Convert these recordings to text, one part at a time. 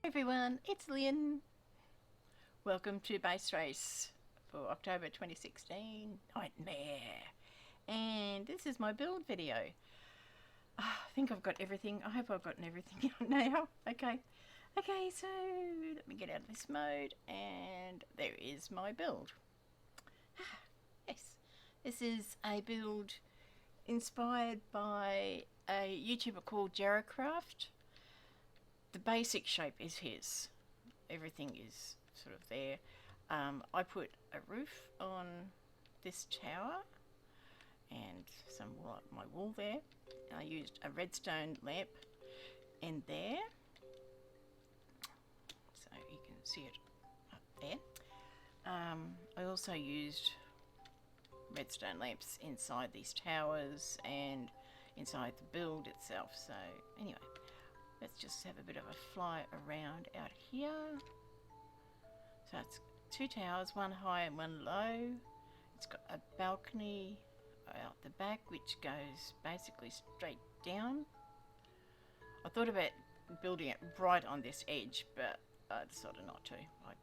Everyone, it's Lynn. Welcome to Base Race for October 2016 Nightmare. And this is my build video. I think I've got everything. I hope I've gotten everything out now. Okay, so let me get out of this mode and there is my build. Yes, this is a build inspired by a YouTuber called Jeracraft. The basic shape is his. Everything is sort of there. I put a roof on this tower and some wool up my wall there. I used a redstone lamp in there, so you can see it up there. I also used redstone lamps inside these towers and inside the build itself. So anyway, let's just have a bit of a fly around out here. So it's two towers, one high and one low. It's got a balcony out the back which goes basically straight down. I thought about building it right on this edge, but I decided not to. I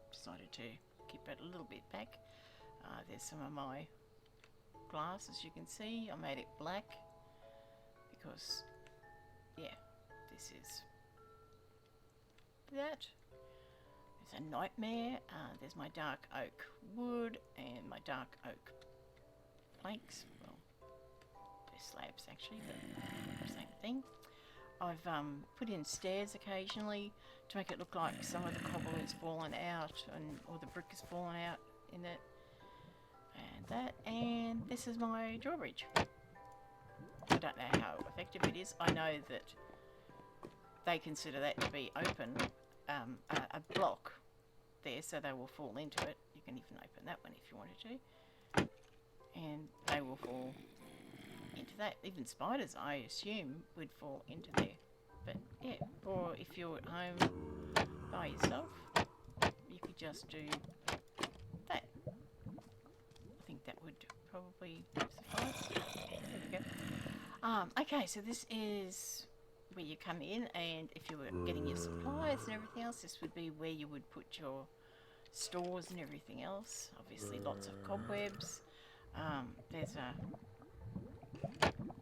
decided to keep it a little bit back. There's some of my glass, as you can see. I made it black because yeah, this is that. There's a nightmare. There's my dark oak wood and my dark oak planks. Well, they're slabs actually, but same thing. I've put in stairs occasionally to make it look like some of the cobble has fallen out or the brick has fallen out in it. And that, and this is my drawbridge. I don't know how effective it is. I know that they consider that to be open, a block there, so they will fall into it. You can even open that one if you wanted to, and they will fall into that. Even spiders, I assume, would fall into there. But yeah, or if you're at home by yourself, you could just do that. I think that would probably suffice. There we go. Okay, so this is where you come in, and if you were getting your supplies and everything else, this would be where you would put your stores and everything else. Obviously lots of cobwebs. There's a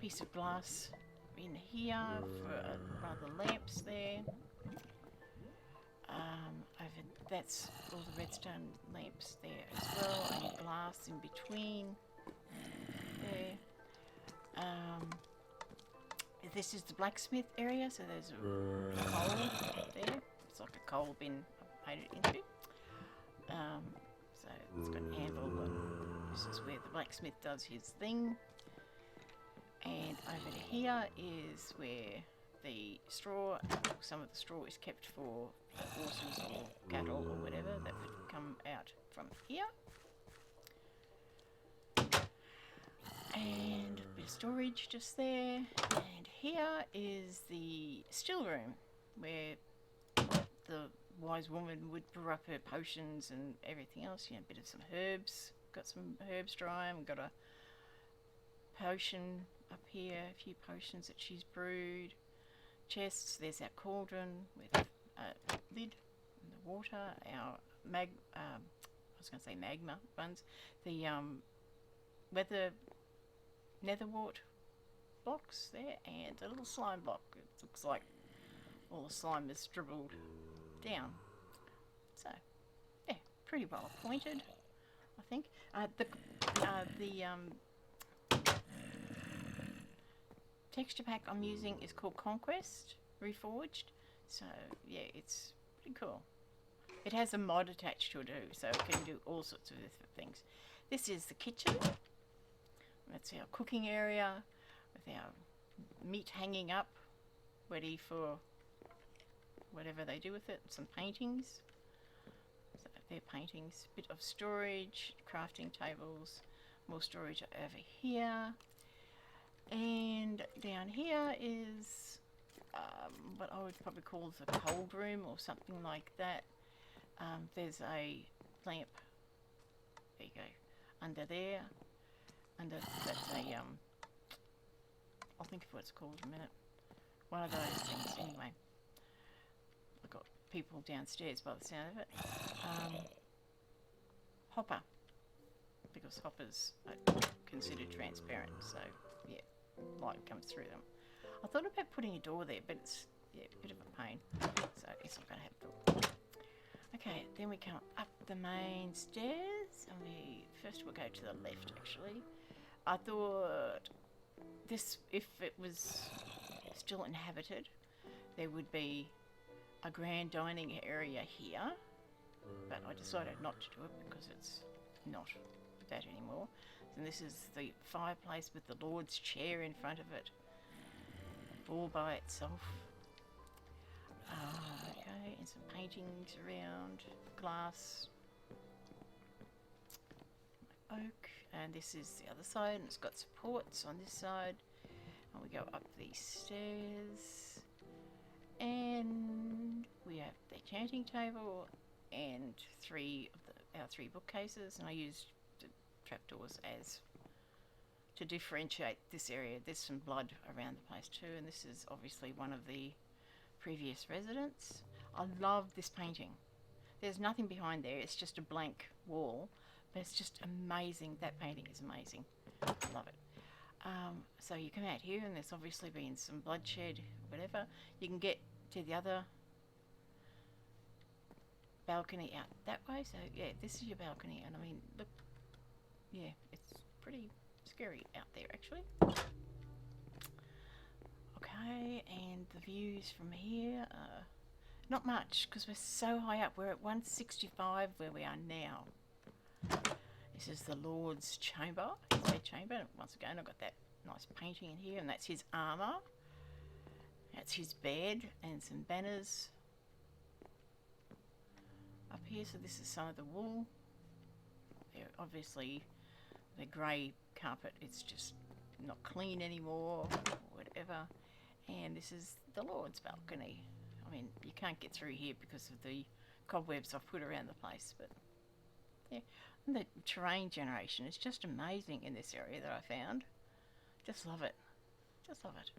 piece of glass in here for one of the lamps there. That's all the redstone lamps there as well, and glass in between there. This is the blacksmith area, so there's a hole there. It's like a coal bin I made it into. So it's got an anvil, and this is where the blacksmith does his thing. And over here is where the straw, some of the straw is kept for horses or cattle or whatever that would come out from here. And a bit of storage just there. And here is the still room where the wise woman would brew up her potions and everything else. You know, a bit of some herbs. Got some herbs drying. We've got a potion up here, a few potions that she's brewed. Chests. There's our cauldron with a lid and the water. Our I was going to say magma ones. The netherwort blocks there, and a little slime block. It looks like all the slime is dribbled down. So yeah, pretty well appointed, I think. The texture pack I'm using is called Conquest Reforged. So yeah, it's pretty cool. It has a mod attached to it too, so it can do all sorts of different things. This is the kitchen. That's our cooking area with our meat hanging up, ready for whatever they do with it. Some paintings. So they're paintings. Bit of storage, crafting tables, more storage over here. And down here is what I would probably call the cold room or something like that. There's a lamp. There you go. Under there. That's a I'll think of what it's called in a minute. One of those things anyway. people downstairs by the sound of it. Hopper, because hoppers are considered transparent, so yeah, light comes through them. I thought about putting a door there, but it's a bit of a pain, so it's not going to have a door. Okay, then we come up the main stairs, and we'll go to the left actually. I thought this, if it was still inhabited, there would be a grand dining area here, but I decided not to do it because it's not that anymore. And this is the fireplace with the Lord's chair in front of it, all by itself. Okay, and some paintings around, glass, oak, and this is the other side, and it's got supports on this side, and we go up these stairs, and we have the enchanting table and our three bookcases, and I used the trapdoors as to differentiate this area. There's some blood around the place too, and this is obviously one of the previous residents. I love this painting. There's nothing behind there, it's just a blank wall, but it's just amazing. That painting is amazing. I love it. So you come out here, and there's obviously been some bloodshed, whatever. You can get to the other balcony out that way. So yeah, this is your balcony, and I mean, look, yeah, it's pretty scary out there actually. Okay, and the views from here are not much because we're so high up. We're at 165 where we are now. This is the Lord's chamber, his bedchamber. Once again, I've got that nice painting in here, and that's his armour. That's his bed and some banners up here. So this is some of the wool. They're obviously the grey carpet, it's just not clean anymore, or whatever. And this is the Lord's balcony. I mean, you can't get through here because of the cobwebs I've put around the place, but yeah. And the terrain generation is just amazing in this area that I found. Just love it. Just love it.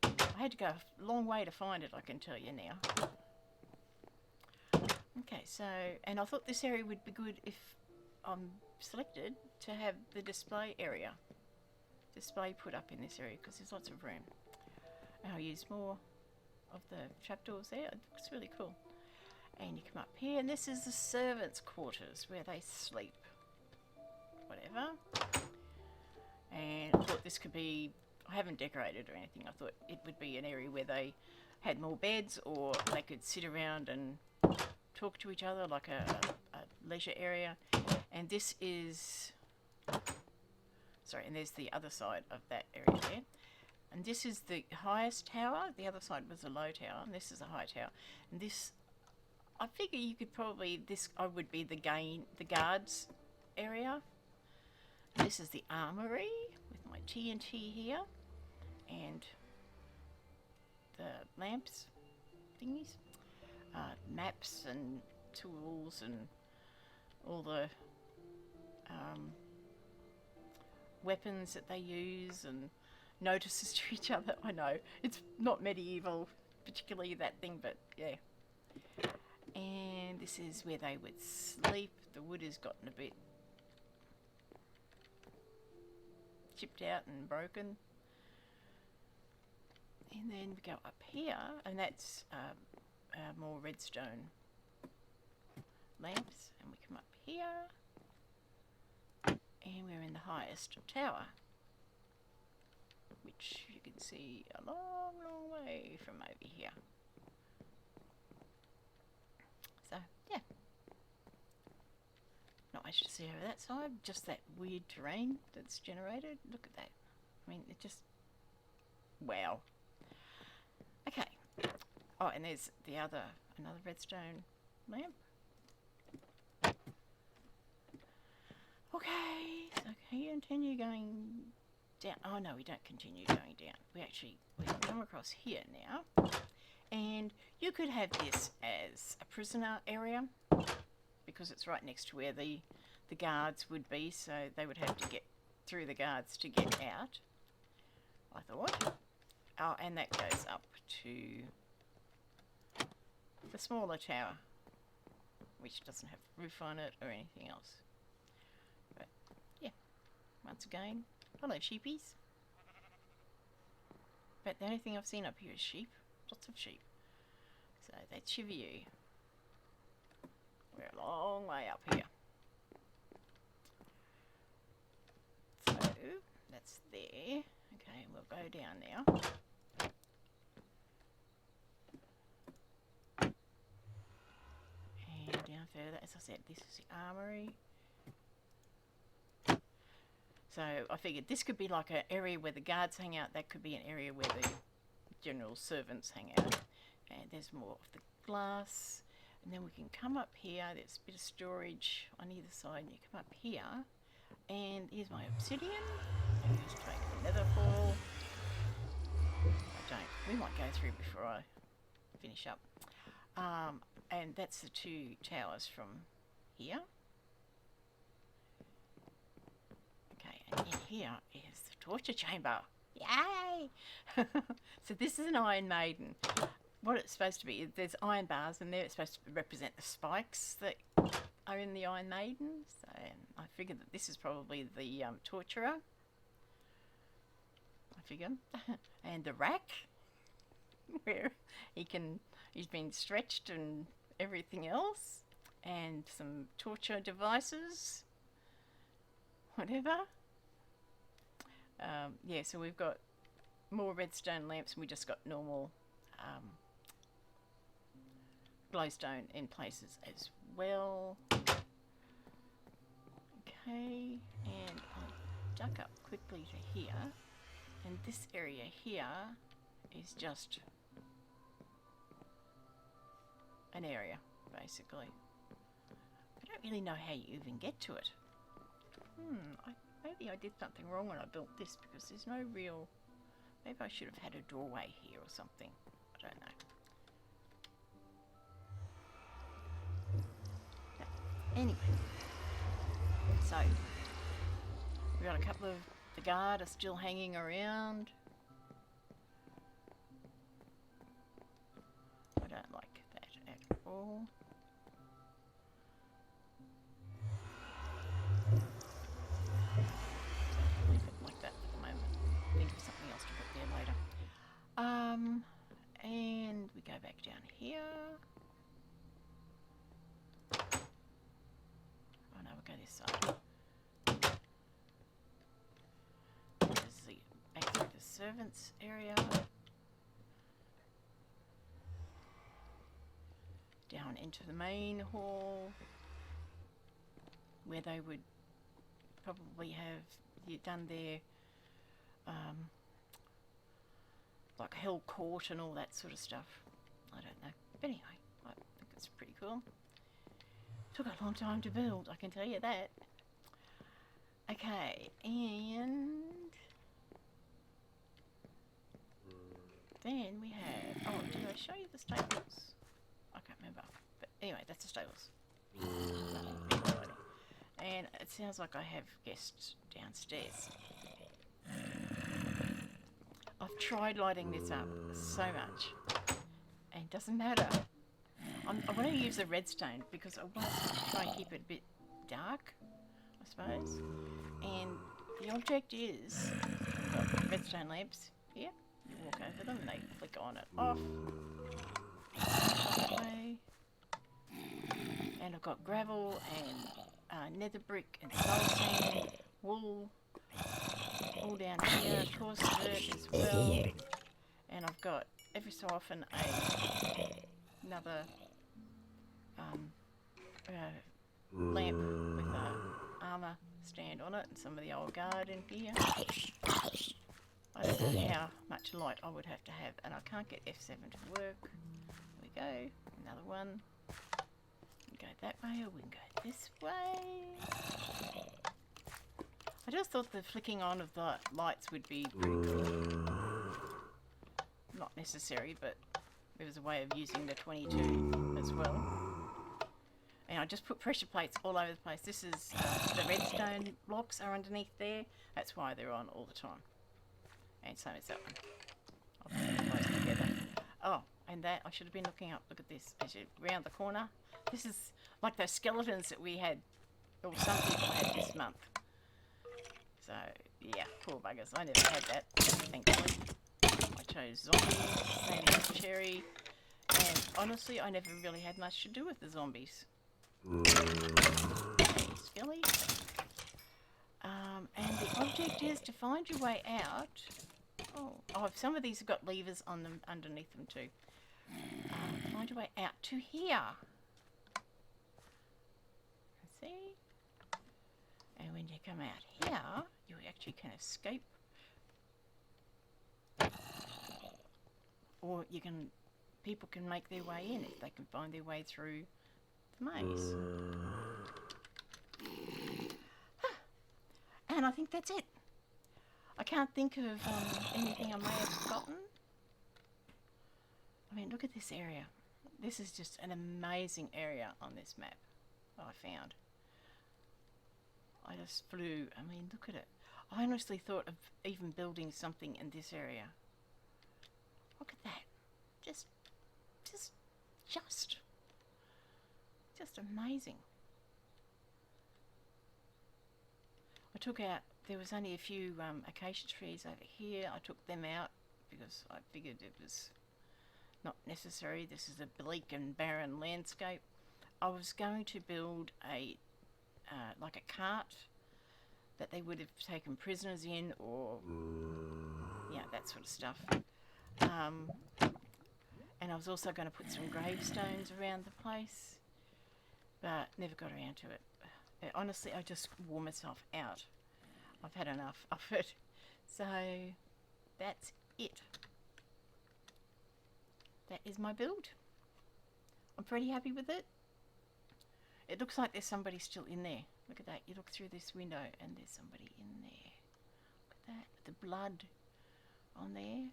I had to go a long way to find it, I can tell you now. Okay, so, and I thought this area would be good if I'm selected to have the display put up in this area, because there's lots of room. And I'll use more of the trapdoors there. It looks really cool. And you come up here, and this is the servants' quarters where they sleep. Whatever. And I thought this could be, I haven't decorated or anything, I thought it would be an area where they had more beds, or they could sit around and talk to each other, like a leisure area. And this is, sorry, and there's the other side of that area there. And this is the highest tower. The other side was a low tower, and this is a high tower. And this, I figure you could probably, I would be the guards area. This is the armory with my TNT here, and the lamps thingies, maps and tools and all the weapons that they use, and notices to each other. I know it's not medieval, particularly that thing, but yeah. And this is where they would sleep. The wood has gotten a bit chipped out and broken. And then we go up here, and that's more redstone lamps. And we come up here, and we're in the highest tower, which you can see a long, long way from over here. So, yeah. Not much to see over that side, just that weird terrain that's generated. Look at that. I mean, it just, wow. Okay. Oh, and there's the another redstone lamp. Okay, so can you continue going down? Oh no, we don't continue going down. We come across here now, and you could have this as a prisoner area, because it's right next to where the guards would be, so they would have to get through the guards to get out, I thought. Oh, and that goes up to the smaller tower, which doesn't have a roof on it or anything else. But yeah, once again, hello sheepies. But the only thing I've seen up here is sheep, lots of sheep. So that's your view. We're a long way up here. So that's there. Okay, we'll go down now. And down further, as I said, this is the armory. So I figured this could be like an area where the guards hang out. That could be an area where the general servants hang out. And there's more of the glass. And then we can come up here. There's a bit of storage on either side. And you come up here. And here's my obsidian. And just take the nether ball. We might go through before I finish up. And that's the two towers from here. Okay, and in here is the torture chamber. Yay! So this is an Iron Maiden. What it's supposed to be, there's iron bars and there it's supposed to represent the spikes that are in the Iron Maiden. So I figured that this is probably the torturer. I figured. And the rack, where he's been stretched and everything else, and some torture devices, whatever. Yeah, so we've got more redstone lamps, and we just got normal glowstone in places as well. Okay, and I'll duck up quickly to here, and this area here is just an area, basically. I don't really know how you even get to it. Maybe I did something wrong when I built this, because there's no real... Maybe I should have had a doorway here or something. I don't know. No. Anyway. So, we've got a couple of... The guard are still hanging around. I don't like that at all. Leave it like that for the moment. Think of something else to put there later. And we go back down here. Oh no, we'll go this side. This is the back through the servants area. Down into the main hall, where they would probably have done their like Hell Court and all that sort of stuff. I don't know, but anyway, I think it's pretty cool. Took a long time to build, I can tell you that. Okay, and then we have, oh, did I show you the stables? I can't remember, but anyway, that's the stables. And it sounds like I have guests downstairs. I've tried lighting this up so much, and it doesn't matter. I want to use the redstone because I want to try and keep it a bit dark, I suppose. And the object is, redstone lamps here. You walk over them and they flick on and off. Okay. And I've got gravel and nether brick and soul sand, wool, all down here, of course dirt as well. And I've got every so often another lamp with an armour stand on it, and some of the old guard in here. I don't know how much light I would have to have, and I can't get F7 to work. There we go, another one. We can go that way, or we can go this way. I just thought the flicking on of the lights would be pretty cool. Not necessary, but it was a way of using the 22 as well. And I just put pressure plates all over the place. This is the redstone blocks are underneath there. That's why they're on all the time. And same as that one. I'll put those together. Oh, And that, I should have been looking up. Look at this, as you round the corner. This is like those skeletons that we had, or some people had this month. So, yeah, poor buggers. I never had that, thankfully. I chose zombies, same as Cherry. And honestly, I never really had much to do with the zombies. Hey, Skelly. And the object is to find your way out. Oh, some of these have got levers on them, underneath them too. Find your way out to here. See? And when you come out here, you actually can escape. Or you can, people can make their way in if they can find their way through the maze. And I think that's it. I can't think of anything I may have forgotten. I mean, look at this area. This is just an amazing area on this map I found. I just flew. I mean, look at it. I honestly thought of even building something in this area. Look at that. Just amazing. I took out, there was only a few acacia trees over here. I took them out because I figured it was not necessary. This is a bleak and barren landscape. I was going to build a like a cart that they would have taken prisoners in, or yeah, that sort of stuff. And I was also going to put some gravestones around the place, but never got around to it. Honestly, I just wore myself out. I've had enough of it. So that's it. That is my build. I'm pretty happy with it. It looks like there's somebody still in there. Look at that. You look through this window and there's somebody in there. Look at that. The blood on there.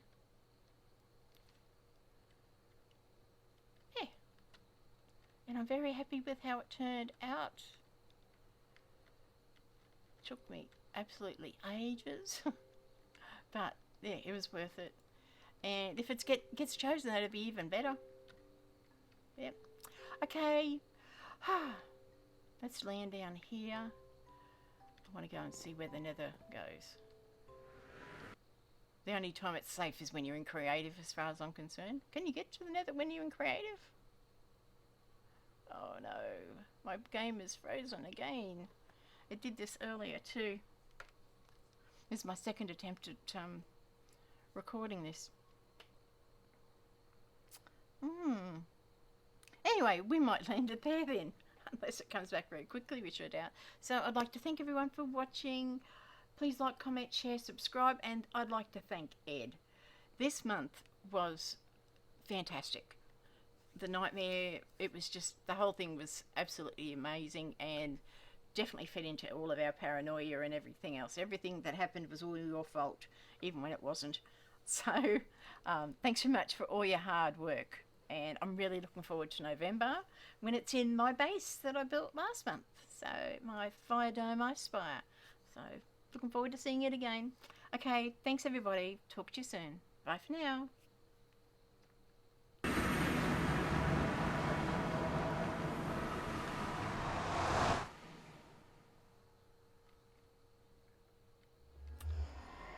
Yeah. And I'm very happy with how it turned out. Took me absolutely ages. But yeah, it was worth it. And if it gets chosen, that'd be even better. Yep. Okay. Let's land down here. I want to go and see where the nether goes. The only time it's safe is when you're in creative, as far as I'm concerned. Can you get to the nether when you're in creative? Oh no. My game is frozen again. It did this earlier too. This is my second attempt at recording this. Anyway, we might land it there then, unless it comes back very quickly, which I doubt. So I'd like to thank everyone for watching. Please like, comment, share, subscribe, and I'd like to thank Ed. This month was fantastic. The nightmare, it was just, the whole thing was absolutely amazing and definitely fed into all of our paranoia and everything else. Everything that happened was all your fault, even when it wasn't. So thanks so much for all your hard work, and I'm really looking forward to November when it's in my base that I built last month, so my Fire Dome Ice Spire. So looking forward to seeing it again. Okay, thanks everybody, talk to you soon. Bye for now.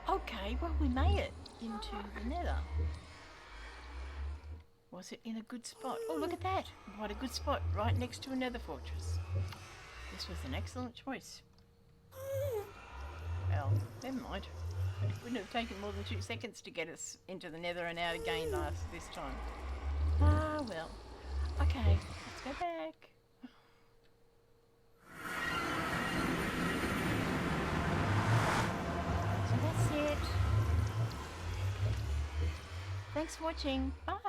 Okay, well, we made it into the nether. Was it in a good spot? Oh, look at that. What a good spot, right next to a nether fortress. This was an excellent choice. Well, never mind. It wouldn't have taken more than 2 seconds to get us into the nether and out again this time. Ah, well. Okay, let's go back. Thanks for watching. Bye.